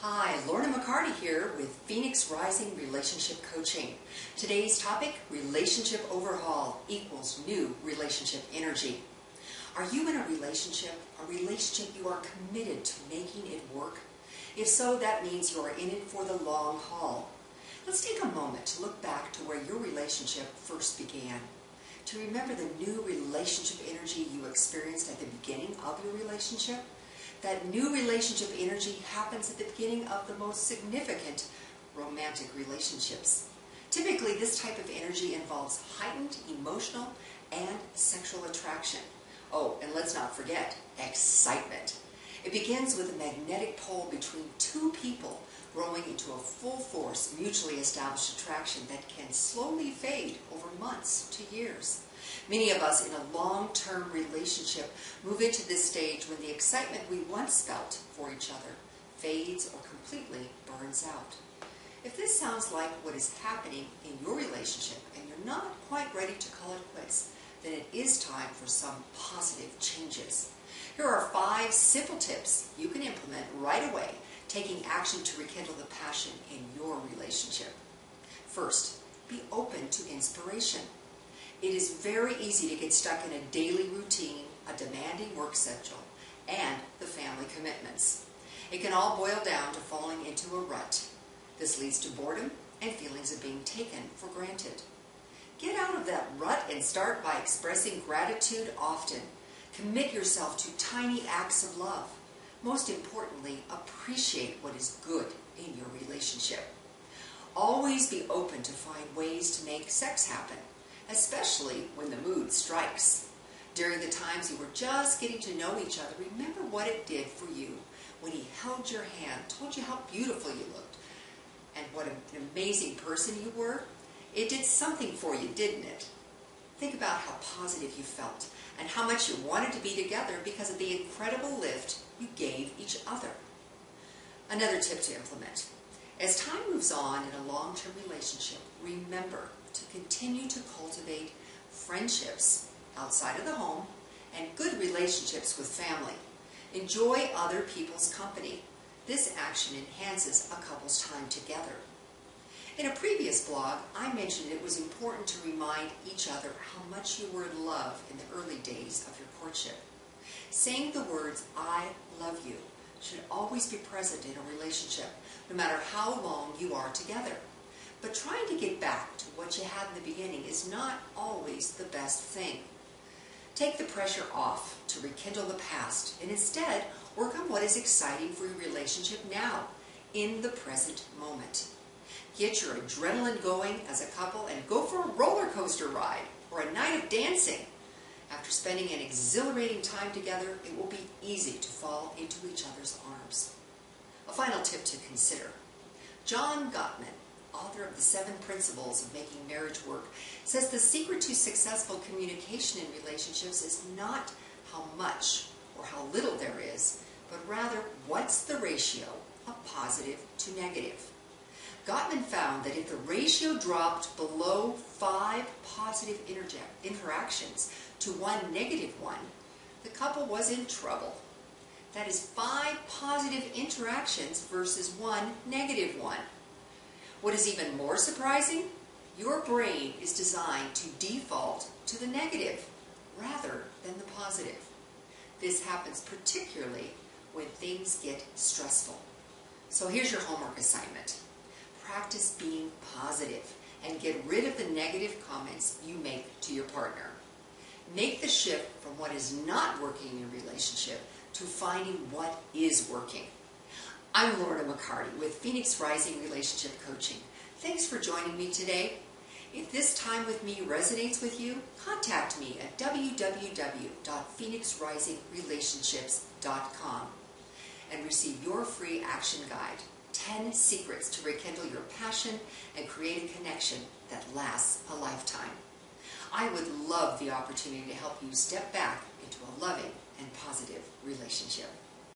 Hi, Lorna McCarty here with Phoenix Rising Relationship Coaching. Today's topic, relationship overhaul equals new relationship energy. Are you in a relationship you are committed to making it work? If so, that means you are in it for the long haul. Let's take a moment to look back to where your relationship first began. To remember the new relationship energy you experienced at the beginning of your relationship. That new relationship energy happens at the beginning of the most significant romantic relationships. Typically, this type of energy involves heightened emotional and sexual attraction. Oh, and let's not forget, excitement. It begins with a magnetic pole between two people growing into a full-force, mutually established attraction that can slowly fade over months to years. Many of us in a long-term relationship move into this stage when the excitement we once felt for each other fades or completely burns out. If this sounds like what is happening in your relationship and you're not quite ready to call it quits, then it is time for some positive changes. Here are 5 simple tips you can implement right away, taking action to rekindle the passion in your relationship. First, be open to inspiration. It is very easy to get stuck in a daily routine, a demanding work schedule, and the family commitments. It can all boil down to falling into a rut. This leads to boredom and feelings of being taken for granted. Get out of that rut and start by expressing gratitude often. Commit yourself to tiny acts of love. Most importantly, appreciate what is good in your relationship. Always be open to find ways to make sex happen, especially when the mood strikes. During the times you were just getting to know each other, remember what it did for you when he held your hand, told you how beautiful you looked, and what an amazing person you were. It did something for you, didn't it? Think about how positive you felt and how much you wanted to be together because of the incredible lift you gave each other. Another tip to implement. As time moves on in a long-term relationship, remember to continue to cultivate friendships outside of the home and good relationships with family. Enjoy other people's company. This action enhances a couple's time together. In a previous blog, I mentioned it was important to remind each other how much you were in love in the early days of your courtship. Saying the words, "I love you," should always be present in a relationship, no matter how long you are together. But trying to get back to what you had in the beginning is not always the best thing. Take the pressure off to rekindle the past and instead work on what is exciting for your relationship now, in the present moment. Get your adrenaline going as a couple and go for a roller coaster ride or a night of dancing. After spending an exhilarating time together, it will be easy to fall into each other's arms. A final tip to consider. John Gottman, author of the 7 Principles of Making Marriage Work, says the secret to successful communication in relationships is not how much or how little there is, but rather what's the ratio of positive to negative. Gottman found that if the ratio dropped below 5 positive interactions to 1 negative one, the couple was in trouble. That is 5 positive interactions versus 1 negative one. What is even more surprising? Your brain is designed to default to the negative rather than the positive. This happens particularly when things get stressful. So here's your homework assignment. Practice being positive and get rid of the negative comments you make to your partner. Make the shift from what is not working in your relationship to finding what is working. I'm Lorna McCarty with Phoenix Rising Relationship Coaching. Thanks for joining me today. If this time with me resonates with you, contact me at www.phoenixrisingrelationships.com and receive your free action guide, 10 secrets to rekindle your passion and create a connection that lasts a lifetime. I would love the opportunity to help you step back into a loving and positive relationship.